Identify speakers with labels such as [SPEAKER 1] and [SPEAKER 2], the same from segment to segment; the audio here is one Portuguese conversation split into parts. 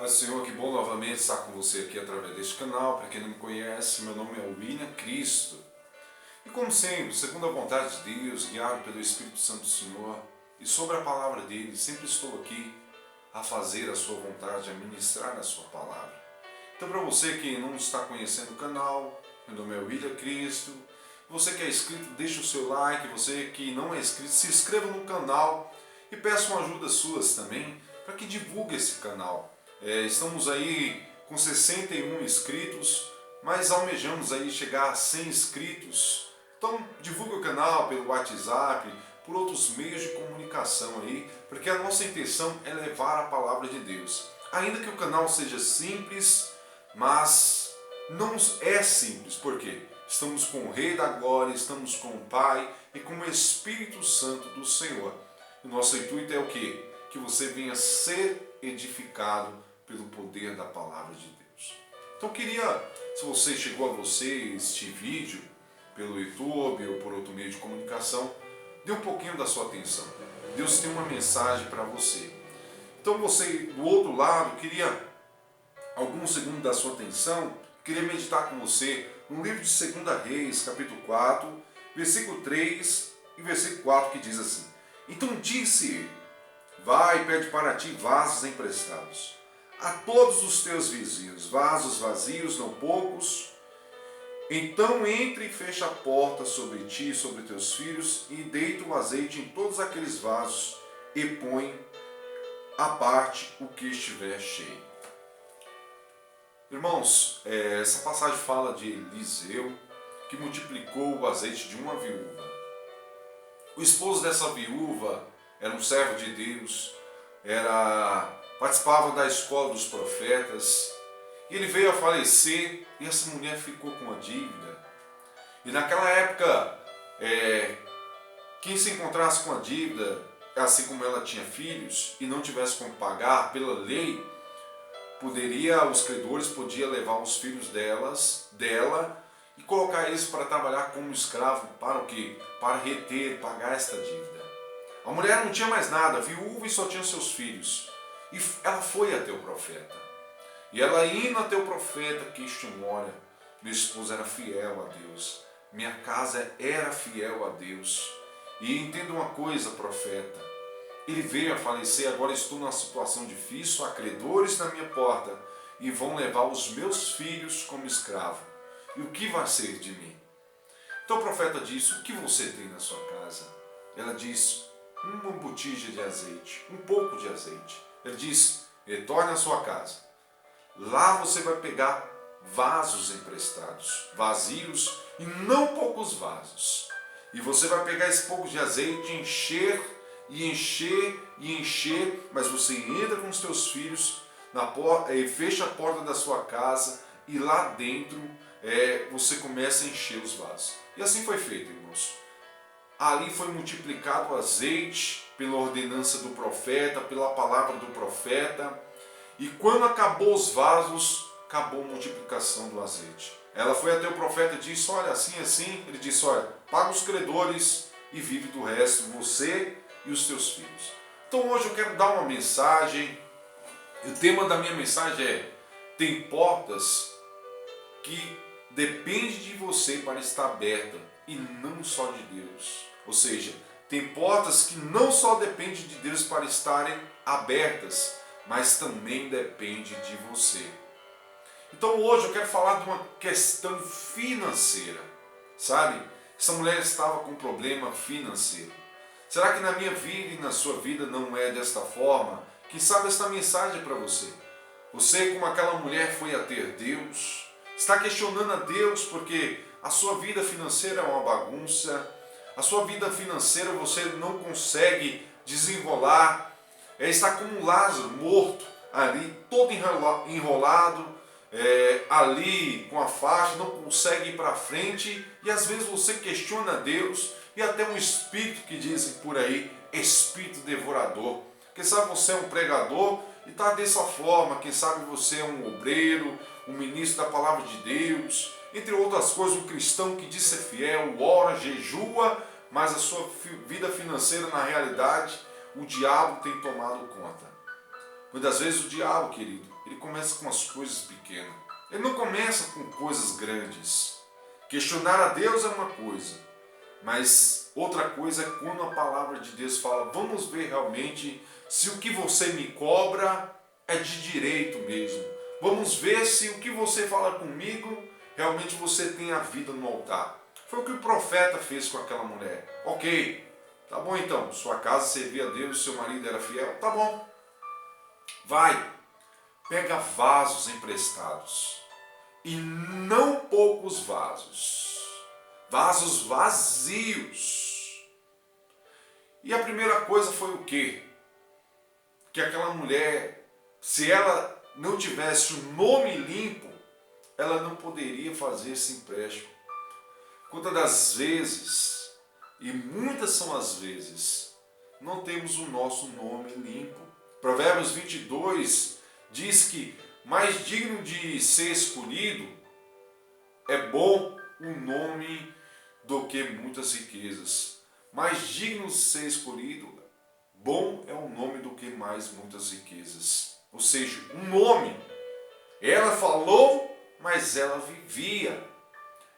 [SPEAKER 1] Paz do Senhor, que bom novamente estar com você aqui através deste canal. Para quem não me conhece, meu nome é William Cristo. E como sempre, segundo a vontade de Deus, guiado pelo Espírito Santo do Senhor e sobre a palavra dele, sempre estou aqui a fazer a sua vontade, a ministrar a sua palavra. Então, para você que não está conhecendo o canal, meu nome é William Cristo. Você que é inscrito, deixe o seu like. Você que não é inscrito, se inscreva no canal e peça uma ajuda suas também para que divulgue esse canal. Estamos aí com 61 inscritos, mas almejamos aí chegar a 100 inscritos. Então divulgue o canal pelo WhatsApp, por outros meios de comunicação aí, porque a nossa intenção é levar a palavra de Deus. Ainda que o canal seja simples, mas não é simples, por quê? Estamos com o Rei da Glória, estamos com o Pai e com o Espírito Santo do Senhor. O nosso intuito é o quê? Que você venha ser edificado pelo poder da palavra de Deus. Então queria, se você chegou a você este vídeo pelo YouTube ou por outro meio de comunicação, dê um pouquinho da sua atenção. Deus tem uma mensagem para você. Então você, do outro lado, queria alguns segundos da sua atenção, queria meditar com você no livro de 2 Reis, capítulo 4, versículo 3 e versículo 4, que diz assim: Então disse ele: Vai e pede para ti vasos emprestados a todos os teus vizinhos, vasos vazios, não poucos. Então entre e fecha a porta sobre ti e sobre teus filhos, e deita o azeite em todos aqueles vasos, e põe à parte o que estiver cheio. Irmãos, essa passagem fala de Eliseu, que multiplicou o azeite de uma viúva. O esposo dessa viúva era um servo de Deus, participava da escola dos profetas, e ele veio a falecer, e essa mulher ficou com uma dívida. E naquela época, quem se encontrasse com a dívida, assim como ela tinha filhos, e não tivesse como pagar, pela lei, os credores podiam levar os filhos dela e colocar eles para trabalhar como escravo, para o quê? Para reter, pagar esta dívida. A mulher não tinha mais nada, viúva, e só tinha seus filhos. E ela foi até o profeta. E ela indo até o profeta, questionou: olha, meu esposo era fiel a Deus, minha casa era fiel a Deus. E entenda uma coisa, profeta, ele veio a falecer, agora estou numa situação difícil, há credores na minha porta, e vão levar os meus filhos como escravo. E o que vai ser de mim? Então o profeta disse: o que você tem na sua casa? Ela disse: uma botija de azeite, um pouco de azeite. Ele disse: retorne à sua casa. Lá você vai pegar vasos emprestados, vazios, e não poucos vasos. E você vai pegar esse pouco de azeite, encher, mas você entra com os teus filhos na porta, e fecha a porta da sua casa, e lá dentro você começa a encher os vasos. E assim foi feito, irmãos. Ali foi multiplicado o azeite pela ordenança do profeta, pela palavra do profeta. E quando acabou os vasos, acabou a multiplicação do azeite. Ela foi até o profeta e disse: olha, assim. Ele disse: olha, paga os credores e vive do resto, você e os teus filhos. Então hoje eu quero dar uma mensagem. E o tema da minha mensagem é: tem portas que dependem de você para estar aberta, e não só de Deus. Ou seja, tem portas que não só dependem de Deus para estarem abertas, mas também depende de você. Então hoje eu quero falar de uma questão financeira. Sabe? Essa mulher estava com um problema financeiro. Será que na minha vida e na sua vida não é desta forma? Quem sabe esta mensagem é para você. Você, como aquela mulher, foi a ter Deus, está questionando a Deus porque a sua vida financeira é uma bagunça. A sua vida financeira você não consegue desenrolar. Está como um Lázaro morto ali, todo enrolado, ali com a faixa, não consegue ir para frente. E às vezes você questiona a Deus, e até um espírito que dizem por aí, espírito devorador. Quem sabe você é um pregador e está dessa forma. Quem sabe você é um obreiro, um ministro da palavra de Deus, entre outras coisas, um cristão que diz ser fiel, ora, jejua, mas a sua vida financeira, na realidade, o diabo tem tomado conta. Muitas vezes o diabo, querido, ele começa com as coisas pequenas. Ele não começa com coisas grandes. Questionar a Deus é uma coisa, mas outra coisa é quando a palavra de Deus fala, vamos ver realmente se o que você me cobra é de direito mesmo. Vamos ver se o que você fala comigo, realmente você tem a vida no altar. Foi o que o profeta fez com aquela mulher. Ok, tá bom então, sua casa servia a Deus, seu marido era fiel, tá bom. Vai, pega vasos emprestados. E não poucos vasos. Vasos vazios. E a primeira coisa foi o quê? Que aquela mulher, se ela não tivesse o nome limpo, ela não poderia fazer esse empréstimo. Quantas das vezes, e muitas são as vezes, não temos o nosso nome limpo. Provérbios 22 diz que mais digno de ser escolhido é bom o nome do que muitas riquezas. Mais digno de ser escolhido, bom é o nome do que mais muitas riquezas. Ou seja, um nome. Ela falou, mas ela vivia.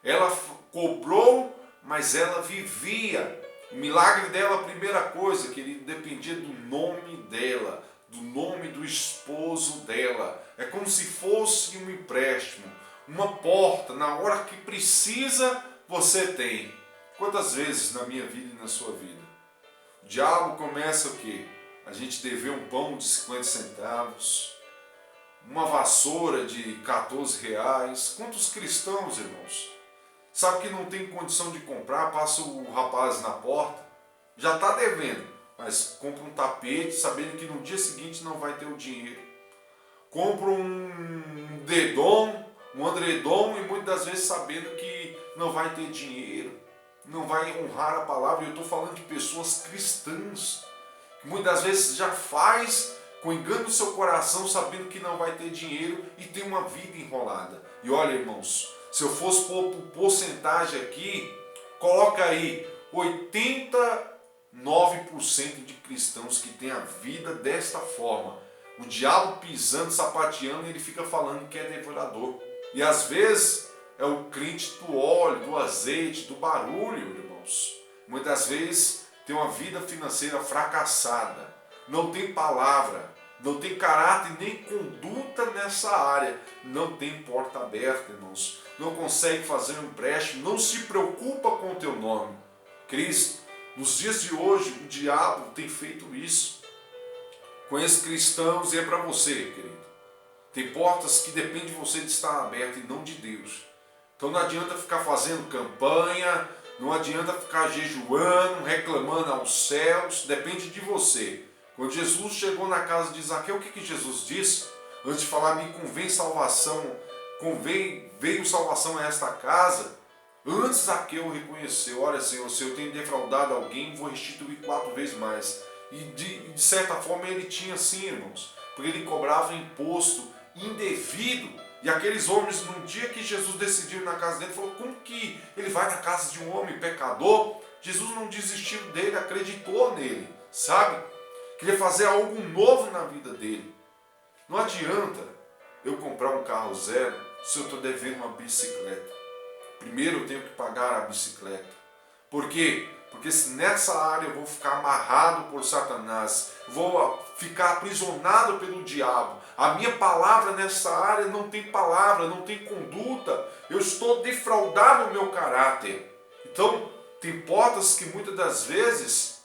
[SPEAKER 1] Ela cobrou, mas ela vivia. O milagre dela, a primeira coisa, querido, dependia do nome dela, do nome do esposo dela. É como se fosse um empréstimo, uma porta, na hora que precisa, você tem. Quantas vezes na minha vida e na sua vida? O diabo começa o quê? A gente dever um pão de 50 centavos, uma vassoura de 14 reais. Quantos cristãos, irmãos, sabe que não tem condição de comprar, passa o rapaz na porta, já está devendo, mas compra um tapete sabendo que no dia seguinte não vai ter o dinheiro. Compra um dedom, um andredom, e muitas das vezes sabendo que não vai ter dinheiro, não vai honrar a palavra. Eu estou falando de pessoas cristãs, que muitas das vezes já faz com engano no seu coração, sabendo que não vai ter dinheiro e tem uma vida enrolada. E olha, irmãos, se eu fosse pôr por porcentagem aqui, coloca aí 89% de cristãos que têm a vida desta forma. O diabo pisando, sapateando, e ele fica falando que é devorador. E às vezes é o crente do óleo, do azeite, do barulho, irmãos. Muitas vezes tem uma vida financeira fracassada, não tem palavra, não tem caráter nem conduta nessa área, não tem porta aberta, irmãos, não consegue fazer um empréstimo, não se preocupa com o teu nome. Cristo, nos dias de hoje, o diabo tem feito isso. Conheço cristãos e é para você, querido. Tem portas que dependem de você de estar aberta e não de Deus. Então não adianta ficar fazendo campanha, não adianta ficar jejuando, reclamando aos céus, depende de você. Quando Jesus chegou na casa de Zaqueu, o que Jesus disse? Antes de falar, me convém salvação, veio salvação a esta casa. Antes Zaqueu reconheceu, olha Senhor, se eu tenho defraudado alguém, vou restituir 4 vezes mais. E de certa forma ele tinha sim, irmãos, porque ele cobrava imposto indevido. E aqueles homens, no dia que Jesus decidiu ir na casa dele, falou, como que ele vai na casa de um homem pecador? Jesus não desistiu dele, acreditou nele, sabe? Queria fazer algo novo na vida dele. Não adianta eu comprar um carro zero se eu estou devendo uma bicicleta. Primeiro eu tenho que pagar a bicicleta. Por quê? Porque se nessa área eu vou ficar amarrado por Satanás, vou ficar aprisionado pelo diabo. A minha palavra nessa área não tem palavra, não tem conduta. Eu estou defraudado no meu caráter. Então, tem portas que muitas das vezes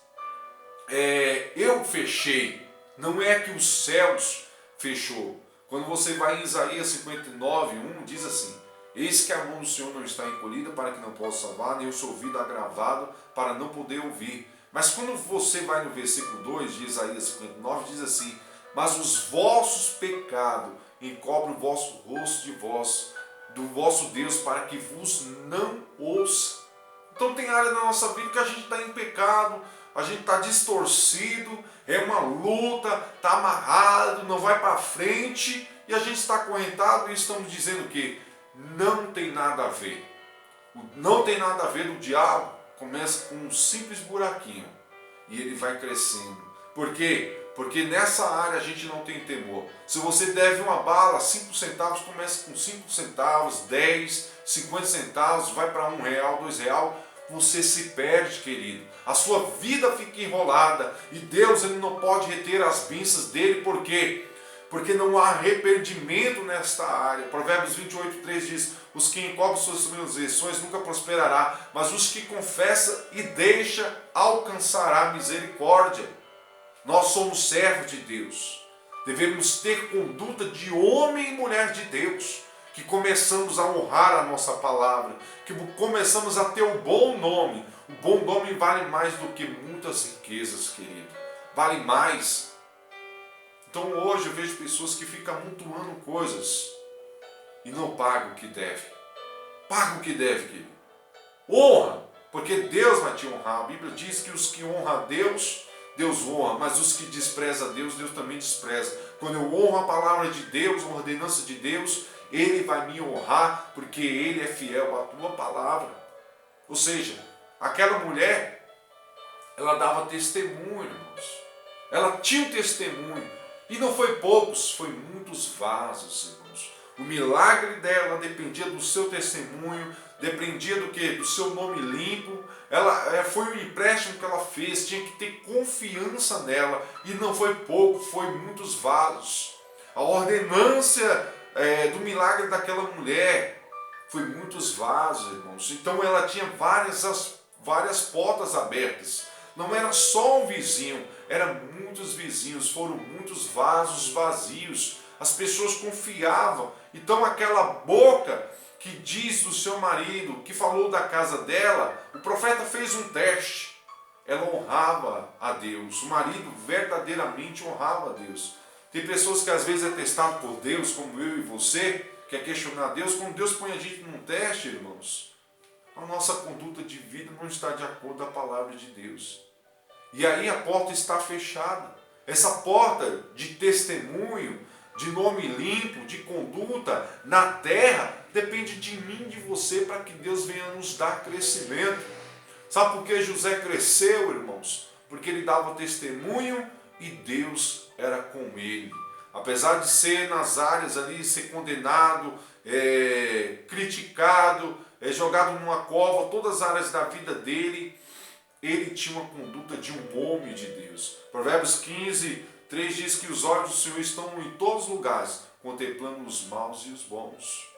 [SPEAKER 1] eu fechei. Não é que os céus fechou. Quando você vai em Isaías 59:1, diz assim, eis que a mão do Senhor não está encolhida para que não possa salvar, nem o seu ouvido agravado para não poder ouvir. Mas quando você vai no versículo 2 de Isaías 59, diz assim, mas os vossos pecados encobrem o vosso rosto de vós, do vosso Deus, para que vos não ouça. Então tem área da nossa vida que a gente está em pecado, a gente está distorcido, é uma luta, está amarrado, não vai para frente, e a gente está acorrentado e estamos dizendo que não tem nada a ver. Não tem nada a ver, o diabo começa com um simples buraquinho e ele vai crescendo. Por quê? Porque nessa área a gente não tem temor. Se você deve uma bala, 5 centavos, comece com 5 centavos, 10, 50 centavos, vai para R$1, R$2, você se perde, querido. A sua vida fica enrolada e Deus ele não pode reter as bênçãos dele, por quê? Porque não há arrependimento nesta área. Provérbios 28:3 diz: os que encobrem suas transgressões nunca prosperará, mas os que confessam e deixam alcançará misericórdia. Nós somos servos de Deus. Devemos ter conduta de homem e mulher de Deus, que começamos a honrar a nossa palavra, que começamos a ter o bom nome. O bom nome vale mais do que muitas riquezas, querido. Vale mais. Então hoje eu vejo pessoas que ficam amontoando coisas e não pagam o que deve. Paga o que deve, querido. Honra, porque Deus vai te honrar. A Bíblia diz que os que honram a Deus, Deus honra, mas os que desprezam a Deus, Deus também despreza. Quando eu honro a palavra de Deus, a ordenança de Deus, Ele vai me honrar, porque Ele é fiel à tua palavra. Ou seja, aquela mulher, ela dava testemunho, irmãos. Ela tinha um testemunho. E não foi poucos, foi muitos vasos, irmãos. O milagre dela dependia do seu testemunho, dependia do quê? Do seu nome limpo. Ela foi um empréstimo que ela fez, tinha que ter confiança nela. E não foi pouco, foi muitos vasos. A ordenância do milagre daquela mulher foi muitos vasos, irmãos. Então ela tinha várias portas abertas. Não era só um vizinho, eram muitos vizinhos, foram muitos vasos vazios. As pessoas confiavam. Então aquela boca que diz do seu marido, que falou da casa dela, o profeta fez um teste. Ela honrava a Deus. O marido verdadeiramente honrava a Deus. Tem pessoas que às vezes é testado por Deus, como eu e você, quer questionar Deus. Quando Deus põe a gente num teste, irmãos, a nossa conduta de vida não está de acordo com a palavra de Deus. E aí a porta está fechada. Essa porta de testemunho, de nome limpo, de conduta na terra, depende de mim e de você para que Deus venha nos dar crescimento. Sabe por que José cresceu, irmãos? Porque ele dava testemunho e Deus era com ele. Apesar de ser nas áreas ali, ser condenado, criticado, jogado numa cova, todas as áreas da vida dele, ele tinha uma conduta de um homem de Deus. Provérbios 15:3 diz que os olhos do Senhor estão em todos os lugares, contemplando os maus e os bons.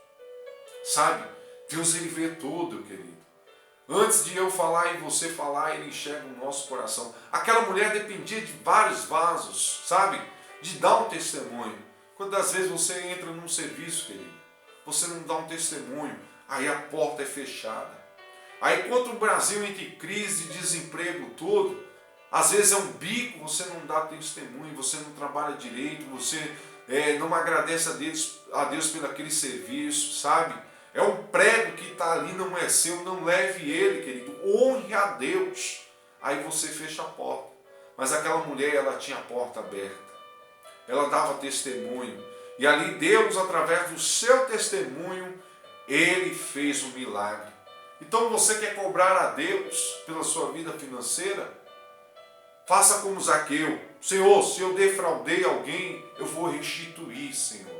[SPEAKER 1] Sabe? Deus ele vê tudo, querido. Antes de eu falar e você falar, ele enxerga o nosso coração. Aquela mulher dependia de vários vasos, sabe? De dar um testemunho. Quantas vezes você entra num serviço, querido, você não dá um testemunho, aí a porta é fechada. Aí enquanto o Brasil entra em crise, desemprego, tudo, às vezes é um bico, você não dá testemunho, você não trabalha direito, você não agradece a Deus pelo aquele serviço, sabe? É um prego que está ali, não é seu, não leve ele, querido, honre a Deus. Aí você fecha a porta. Mas aquela mulher, ela tinha a porta aberta, ela dava testemunho, e ali Deus, através do seu testemunho, ele fez um milagre. Então você quer cobrar a Deus pela sua vida financeira? Faça como Zaqueu. Senhor, se eu defraudei alguém, eu vou restituir, Senhor.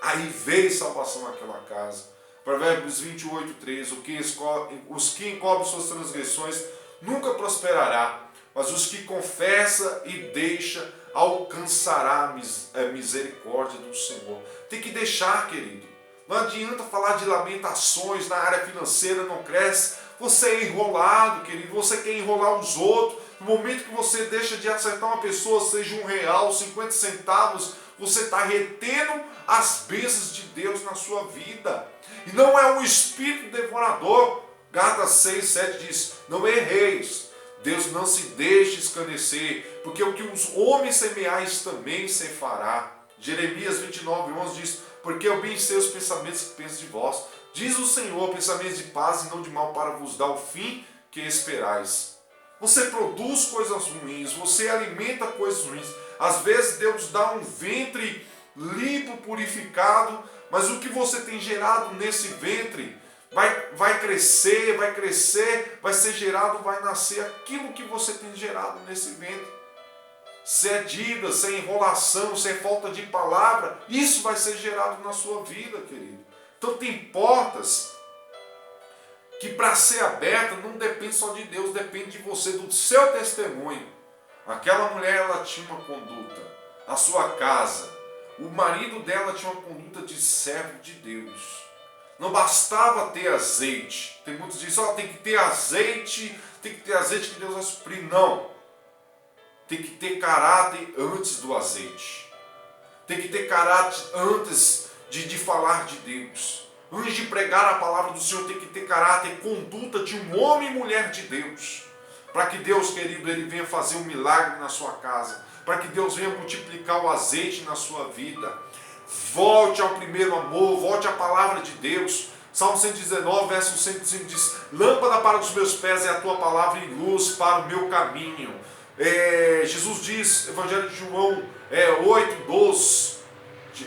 [SPEAKER 1] Aí veio salvação àquela casa. Provérbios 28:3, os que encobrem suas transgressões nunca prosperará, mas os que confessam e deixam alcançará a misericórdia do Senhor. Tem que deixar, querido. Não adianta falar de lamentações na área financeira, não cresce. Você é enrolado, querido, você quer enrolar os outros. No momento que você deixa de acertar uma pessoa, seja R$1, 50 centavos, você está retendo as bênçãos de Deus na sua vida. E não é um espírito devorador. Gálatas 6:7 diz: não erreis, Deus não se deixe escarnecer, porque o que os homens semeais também se fará. Jeremias 29:11 diz: porque eu bem sei os pensamentos que penso de vós, diz o Senhor, pensamentos de paz e não de mal, para vos dar o fim que esperais. Você produz coisas ruins, você alimenta coisas ruins. Às vezes Deus dá um ventre limpo, purificado, mas o que você tem gerado nesse ventre vai crescer, vai ser gerado, vai nascer aquilo que você tem gerado nesse ventre. se é dívida, se é enrolação, se é falta de palavra, isso vai ser gerado na sua vida, querido. Então tem portas que para ser aberta não depende só de Deus, depende de você, do seu testemunho. Aquela mulher, ela tinha uma conduta, a sua casa, o marido dela tinha uma conduta de servo de Deus. Não bastava ter azeite. Tem muitos que dizem, tem que ter azeite que Deus vai suprir. Não. Tem que ter caráter antes do azeite. Tem que ter caráter antes de falar de Deus. Antes de pregar a palavra do Senhor, tem que ter caráter e conduta de um homem e mulher de Deus. Para que Deus, querido, Ele venha fazer um milagre na sua casa. Para que Deus venha multiplicar o azeite na sua vida. Volte ao primeiro amor, volte à palavra de Deus. Salmo 119, verso 105 diz: lâmpada para os meus pés é a tua palavra e luz para o meu caminho. Jesus diz, Evangelho de João 8:12,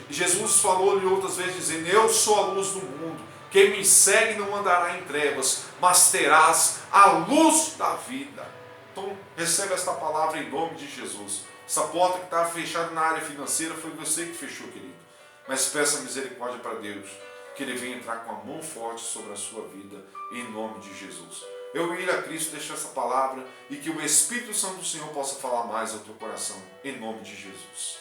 [SPEAKER 1] Jesus falou-lhe outras vezes dizendo: eu sou a luz do mundo, quem me segue não andará em trevas, mas terás a luz da vida. Então receba esta palavra em nome de Jesus. Essa porta que estava fechada na área financeira foi você que fechou, querido. Mas peça misericórdia para Deus, que Ele venha entrar com a mão forte sobre a sua vida, em nome de Jesus. Eu e a Cristo deixo essa palavra e que o Espírito Santo do Senhor possa falar mais ao teu coração, em nome de Jesus.